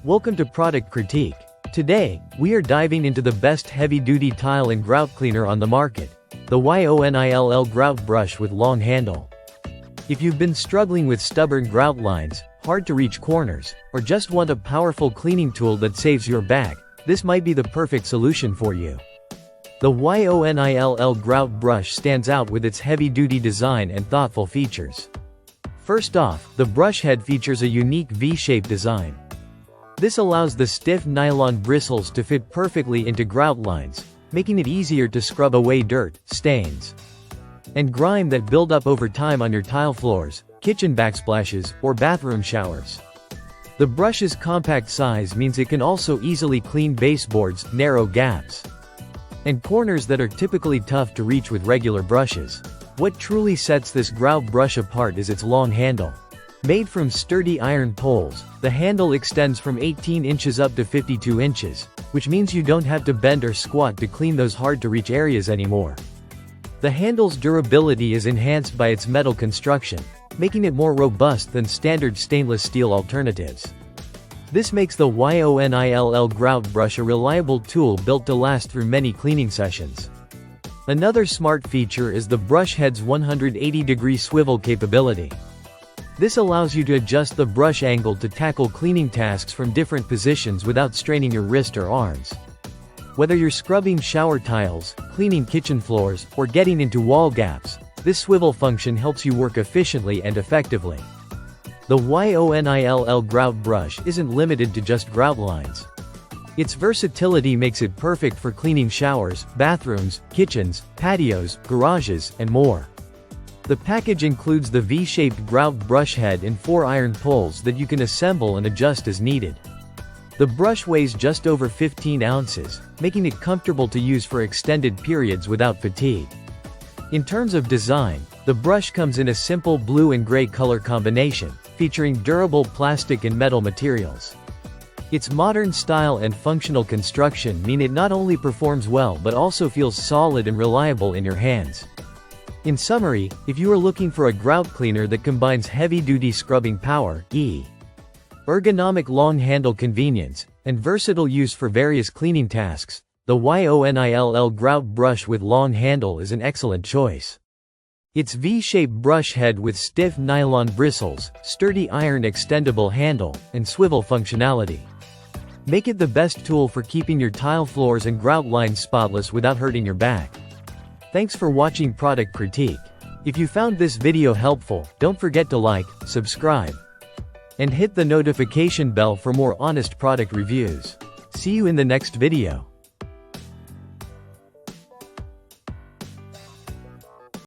Welcome to Product Critique. Today, we are diving into the best heavy-duty tile and grout cleaner on the market, the YONILL Grout brush with long handle. If you've been struggling with stubborn grout lines, hard-to-reach corners, or just want a powerful cleaning tool that saves your back, this might be the perfect solution for you. The YONILL Grout brush stands out with its heavy-duty design and thoughtful features. First off, the brush head features a unique V-shaped design. This allows the stiff nylon bristles to fit perfectly into grout lines, making it easier to scrub away dirt, stains, and grime that build up over time on your tile floors, kitchen backsplashes, or bathroom showers. The brush's compact size means it can also easily clean baseboards, narrow gaps, and corners that are typically tough to reach with regular brushes. What truly sets this grout brush apart is its long handle. Made from sturdy iron poles, the handle extends from 18 inches up to 52 inches, which means you don't have to bend or squat to clean those hard-to-reach areas anymore. The handle's durability is enhanced by its metal construction, making it more robust than standard stainless steel alternatives. This makes the YONILL Grout brush a reliable tool built to last through many cleaning sessions. Another smart feature is the brush head's 180-degree swivel capability. This allows you to adjust the brush angle to tackle cleaning tasks from different positions without straining your wrist or arms. Whether you're scrubbing shower tiles, cleaning kitchen floors, or getting into wall gaps, this swivel function helps you work efficiently and effectively. The YONILL Grout brush isn't limited to just grout lines. Its versatility makes it perfect for cleaning showers, bathrooms, kitchens, patios, garages, and more. The package includes the V-shaped grout brush head and 4 iron poles that you can assemble and adjust as needed. The brush weighs just over 15 ounces, making it comfortable to use for extended periods without fatigue. In terms of design, the brush comes in a simple blue and gray color combination, featuring durable plastic and metal materials. Its modern style and functional construction mean it not only performs well but also feels solid and reliable in your hands. In summary, if you are looking for a grout cleaner that combines heavy-duty scrubbing power, ergonomic long handle convenience, and versatile use for various cleaning tasks, the YONILL Grout brush with long handle is an excellent choice. Its V-shaped brush head with stiff nylon bristles, sturdy iron extendable handle, and swivel functionality make it the best tool for keeping your tile floors and grout lines spotless without hurting your back. Thanks for watching Product Critique. If you found this video helpful, don't forget to like, subscribe, and hit the notification bell for more honest product reviews. See you in the next video.